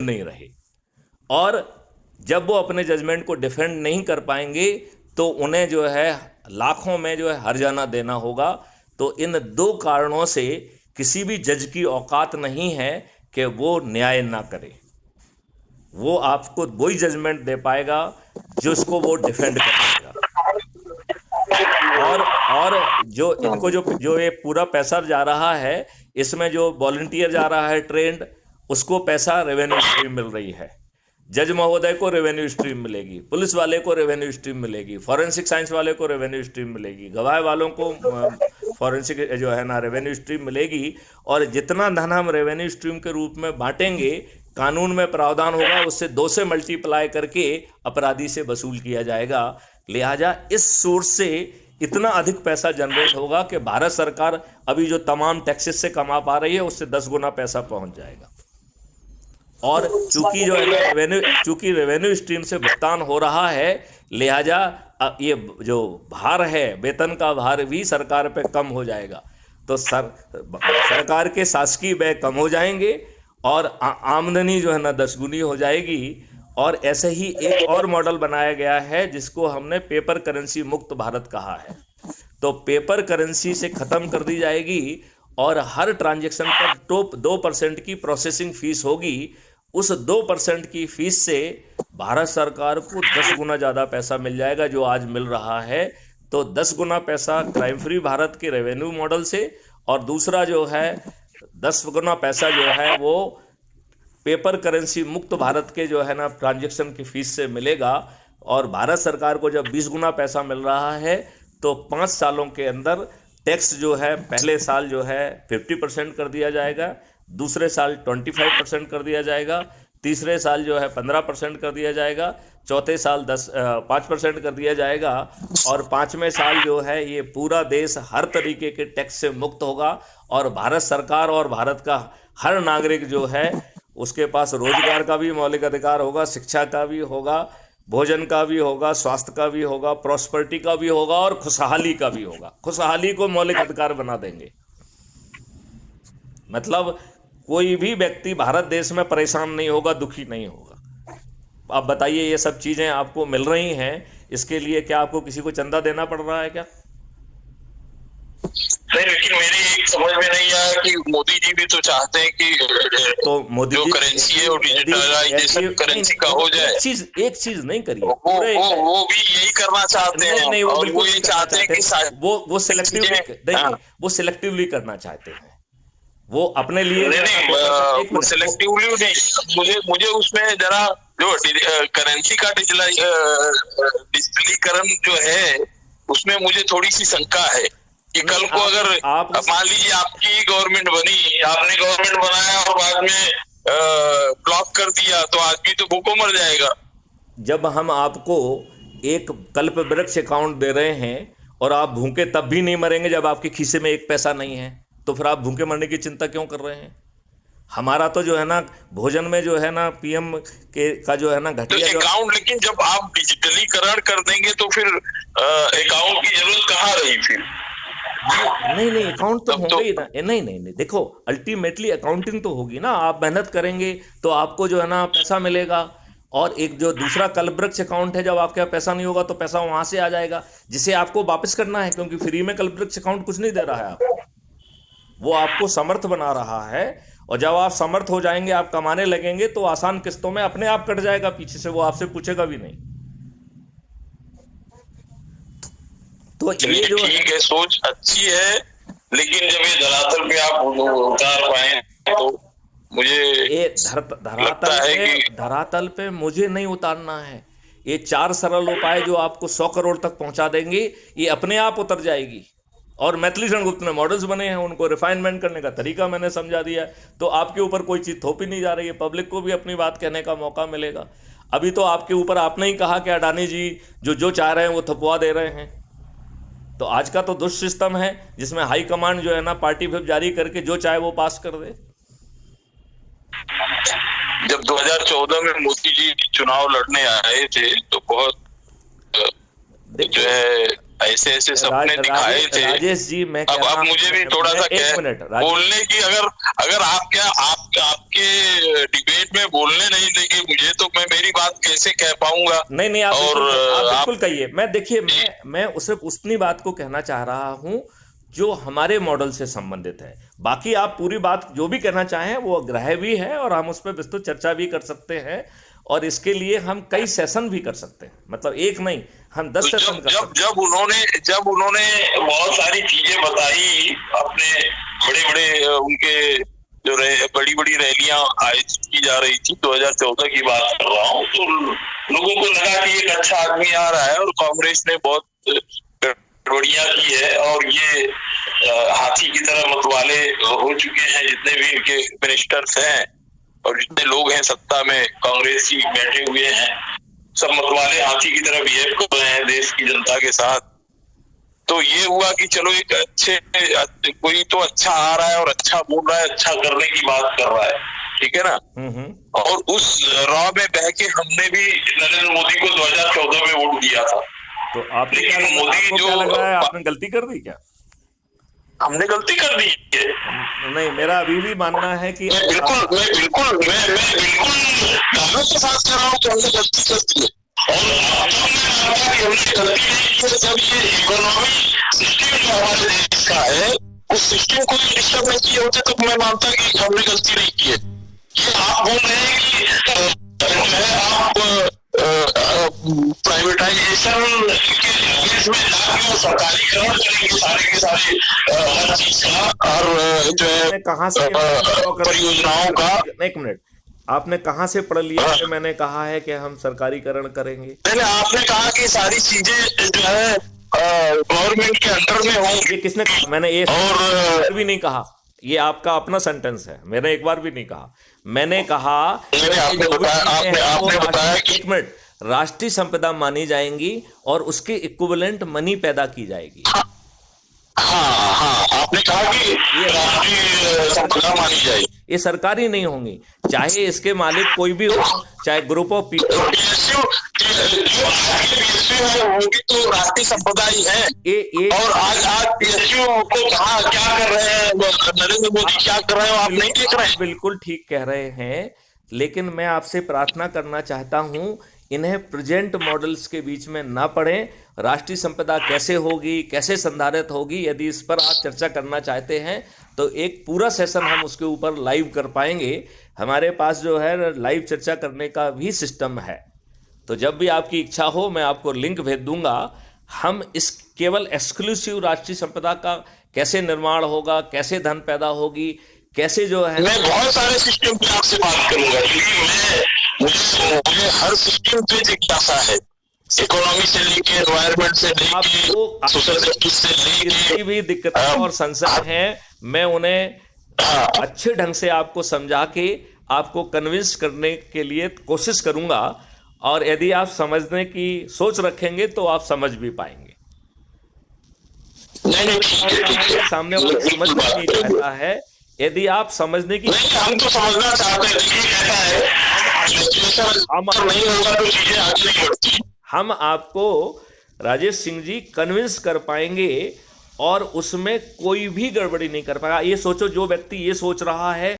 नहीं रहे। और जब वो अपने जजमेंट को डिफेंड नहीं कर पाएंगे तो उन्हें जो है लाखों में जो है हर्जाना देना होगा। तो इन दो कारणों से किसी भी जज की औकात नहीं है कि वो न्याय ना करे। वो आपको वही जजमेंट दे पाएगा जिसको वो डिफेंड कर पाएगा। और जो इनको जो जो ये पूरा पैसा जा रहा है, इसमें जो वॉलंटियर जा रहा है ट्रेंड, उसको पैसा रेवेन्यू स्ट्रीम मिल रही है। जज महोदय को रेवेन्यू स्ट्रीम मिलेगी, पुलिस वाले को रेवेन्यू स्ट्रीम मिलेगी, फॉरेंसिक साइंस वाले को रेवेन्यू स्ट्रीम मिलेगी, गवाह वालों को फॉरेंसिक जो है ना रेवेन्यू स्ट्रीम मिलेगी। और जितना धन हम रेवेन्यू स्ट्रीम के रूप में बांटेंगे, कानून में प्रावधान होगा उससे 2 से मल्टीप्लाई करके अपराधी से वसूल किया जाएगा। लिहाजा इस सोर्स से इतना अधिक पैसा जनरेट होगा कि भारत सरकार अभी जो तमाम टैक्सेस से कमा पा रही है उससे 10 गुना पैसा पहुंच जाएगा। और चूंकि जो है चूंकि रेवेन्यू स्ट्रीम से भुगतान हो रहा है, लिहाजा ये जो भार है, वेतन का भार भी सरकार पे कम हो जाएगा। तो सरकार के शासकीय व्यय कम हो जाएंगे और आमदनी जो है ना 10 गुनी हो जाएगी। और ऐसे ही एक और मॉडल बनाया गया है जिसको हमने पेपर करेंसी मुक्त भारत कहा है। तो पेपर करेंसी से खत्म कर दी जाएगी और हर ट्रांजैक्शन पर 2% की प्रोसेसिंग फीस होगी। उस 2% की फीस से भारत सरकार को 10 गुना ज़्यादा पैसा मिल जाएगा जो आज मिल रहा है। तो 10 गुना पैसा क्राइम फ्री भारत के रेवेन्यू मॉडल से, और दूसरा जो है 10 गुना पैसा जो है वो पेपर करेंसी मुक्त भारत के जो है ना ट्रांजैक्शन की फीस से मिलेगा। और भारत सरकार को जब 20 गुना पैसा मिल रहा है तो 5 सालों के अंदर टैक्स जो है पहले साल जो है 50% कर दिया जाएगा, दूसरे साल 25% कर दिया जाएगा, तीसरे साल जो है 15% कर दिया जाएगा, चौथे साल 5% कर दिया जाएगा, और 5वें साल जो है ये पूरा देश हर तरीके के टैक्स से मुक्त होगा। और भारत सरकार और भारत का हर नागरिक जो है उसके पास रोजगार का भी मौलिक अधिकार होगा, शिक्षा का भी होगा, भोजन का भी होगा, स्वास्थ्य का भी होगा, प्रॉस्पेरिटी का भी होगा और खुशहाली का भी होगा। खुशहाली को मौलिक अधिकार बना देंगे। मतलब कोई भी व्यक्ति भारत देश में परेशान नहीं होगा, दुखी नहीं होगा। आप बताइए, ये सब चीजें आपको मिल रही हैं, इसके लिए क्या आपको किसी को चंदा देना पड़ रहा है क्या? नहीं, लेकिन मेरी एक समझ में नहीं आया कि मोदी जी भी तो चाहते हैं कि तो मोदी जो जी करेंसी है वो डिजिटलाइजेशन करेंसी का हो जाए। एक चीज नहीं करिए, वो भी यही करना चाहते हैं। नहीं, और वो ये चाहते हैं कि वो सिलेक्टिवली करना चाहते हैं। वो अपने लिए नहीं, सिलेक्टिवली नहीं। मुझे उसमें जरा जो करेंसी का डिजिटलीकरण जो है उसमें मुझे थोड़ी सी शंका है कि कल को अगर मान लीजिए आपकी गवर्नमेंट बनी, आपने गवर्नमेंट बनाया और बाद में ब्लॉक कर दिया तो आदमी तो भूखों मर जाएगा। जब हम आपको एक कल्प वृक्ष अकाउंट दे रहे हैं और आप भूखे तब भी नहीं मरेंगे जब आपके खीसे में एक पैसा नहीं है, तो फिर आप भूखे मरने की चिंता क्यों कर रहे हैं? हमारा तो जो है ना भोजन में जो है ना पीएम का जो है ना घटिया अकाउंट, लेकिन जब आप डिजिटलीकरण कर देंगे तो फिर अकाउंट की जरूरत कहाँ रही फिर? नहीं, अकाउंट तो होगा ही ना। नहीं, देखो, अल्टीमेटली अकाउंटिंग तो होगी ना। आप मेहनत करेंगे तो आपको जो है ना पैसा मिलेगा। और एक जो दूसरा कल्पवृक्ष अकाउंट है, जब आपके पास पैसा नहीं होगा तो पैसा वहां से आ जाएगा जिसे आपको वापस करना है, क्योंकि फ्री में कल्पवृक्ष अकाउंट कुछ नहीं दे रहा है आपको, वो आपको समर्थ बना रहा है। और जब आप समर्थ हो जाएंगे, आप कमाने लगेंगे, तो आसान किस्तों में अपने आप कट जाएगा पीछे से, वो आपसे पूछेगा भी नहीं। तो ये जो ठीक है, सोच अच्छी है, लेकिन जब ये धरातल पे आप उतार पाए तो मुझे धरातल पे मुझे नहीं उतारना है। ये 4 सरल उपाय जो आपको 100 करोड़ तक पहुंचा देंगे, ये अपने आप उतर जाएगी। और मैथिली शरण गुप्त ने मॉडल्स बने हैं, उनको रिफाइनमेंट करने का तरीका मैंने समझा दिया है। तो आपके ऊपर कोई चीज थोपी नहीं जा रही है, पब्लिक को भी अपनी बात कहने का मौका मिलेगा। अभी तो आपके ऊपर आपने ही कहा कि अडानी जी जो चाह रहे हैं वो थपवा दे रहे हैं। तो आज का तो दुष्ट सिस्टम है जिसमें हाई कमांड जो है ना पार्टी व्हिप जारी करके जो चाहे वो पास कर दे। जब 2014 में मोदी जी चुनाव लड़ने आए थे तो बहुत जो है ऐसे ऐसे सपने दिखाए थे। राजेश जी, मैं अब मुझे भी थोड़ा सा बोलने की, अगर आपके डिबेट में बोलने नहीं देंगे मुझे, तो मैं मेरी बात कैसे कह पाऊंगा? नहीं, आप बिल्कुल कहिए। मैं उसे उतनी बात को कहना चाह रहा हूं जो हमारे मॉडल से संबंधित है। बाकी आप पूरी बात जो भी कहना चाहें वो ग्राह्य भी है और हम उस पर विस्तृत चर्चा भी कर सकते हैं, और इसके लिए हम कई सेशन भी कर सकते हैं, मतलब एक नहीं, हम 10 सेशन कर सकते हैं। जब उन्होंने बहुत सारी चीजें बताई, अपने बड़े उनके जो बड़ी बड़ी रैलियां आयोजित की जा रही थी, 2014 की बात कर रहा हूँ, तो लोगों को लगा कि एक अच्छा आदमी आ रहा है और कांग्रेस ने बहुत गड़बड़ियां की है, और ये हाथी की तरह मतवाले हो चुके हैं जितने भी इनके मिनिस्टर्स हैं और जितने लोग हैं सत्ता में कांग्रेसी बैठे हुए हैं, सब मतवाले हाथी की तरह बिहेव कर रहे हैं देश की जनता के साथ। तो ये हुआ कि चलो एक कोई तो अच्छा आ रहा है और अच्छा बोल रहा है, अच्छा करने की बात कर रहा है, ठीक है ना। और उस राह में बह के हमने भी नरेंद्र मोदी को 2014 में वोट दिया था। तो आपको क्या लग रहा है, आपने गलती कर दी क्या? हमने गलती कर दी है? नहीं, मेरा अभी भी मानना है कि मैं बिल्कुल दावे के साथ कह रहा हूँ कि हमने गलती कर दी है। और हमने गलती नहीं की है जब ये इकोनॉमी सिस्टम जो हमारे देश का है, उस सिस्टम को डिस्टर्ब नहीं किए होते तो मैं मानता कि हमने गलती नहीं की है। ये आप बोल रहे हैं कि आप प्राइवेटाइजेशन के में लाके सरकारीकरण करेंगे सारे के सारे हर चीज का, और जो है कहाँ से परियोजनाओं का। एक मिनट, आपने कहाँ से पढ़ लिया कि मैंने कहा है कि हम सरकारीकरण करेंगे? पहले आपने कहा कि सारी चीजें जो है गवर्नमेंट के अंडर में होंगी। ये किसने कहा? मैंने ये और भी नहीं कहा, ये आपका अपना सेंटेंस है, मैंने एक बार भी नहीं कहा। मैंने कहा आपने बताया कि एक मिनट, राष्ट्रीय संपदा मानी जाएंगी और उसके इक्विवेलेंट मनी पैदा की जाएगी। हाँ, आपने कहा कि ये राष्ट्रीय संपदा मानी जाएगी, ये सरकारी नहीं होंगी, चाहे इसके मालिक कोई भी हो, चाहे ग्रुप ऑफ पीपल होगी तो राष्ट्रीय संपदा ही है। और आज पीएसयू को क्या कर रहे हैं नरेंद्र मोदी, क्या कर रहे हैं, आप नहीं देख रहे हैं? बिल्कुल ठीक कह रहे हैं, लेकिन मैं आपसे प्रार्थना करना चाहता हूं, इन्हें प्रेजेंट मॉडल्स के बीच में ना पड़ें। राष्ट्रीय संपदा कैसे होगी, कैसे संधारित होगी, यदि इस पर आप चर्चा करना चाहते हैं तो एक पूरा सेशन हम उसके ऊपर लाइव कर पाएंगे। हमारे पास जो है लाइव चर्चा करने का भी सिस्टम है, तो जब भी आपकी इच्छा हो मैं आपको लिंक भेज दूंगा। हम इस केवल एक्सक्लूसिव राष्ट्रीय संपदा का कैसे निर्माण होगा, कैसे धन पैदा होगी, कैसे जो है, मैं बहुत सारे सिस्टम पे आपसे बात करूंगा, क्योंकि मुझे हर सिस्टम पे जिज्ञासा है, इकोनॉमी से लेके एनवायरनमेंट से लेके सोशल जस्टिस से लेके भी दिक्कतें और संशय हैं, मैं उन्हें अच्छे ढंग से आपको समझा के आपको कन्विंस करने के लिए कोशिश करूंगा, और यदि आप समझने की सोच रखेंगे तो आप समझ भी पाएंगे। नहीं, सामने वाला समझ नहीं चाहता है, यदि आप समझने की, हम तो समझना चाहते हैं, नहीं होगा तो चीजें आगे नहीं बढ़ती। हम आपको राजेश सिंह जी कन्विंस कर पाएंगे और उसमें कोई भी गड़बड़ी नहीं कर पाएगा। ये सोचो, जो व्यक्ति ये सोच रहा है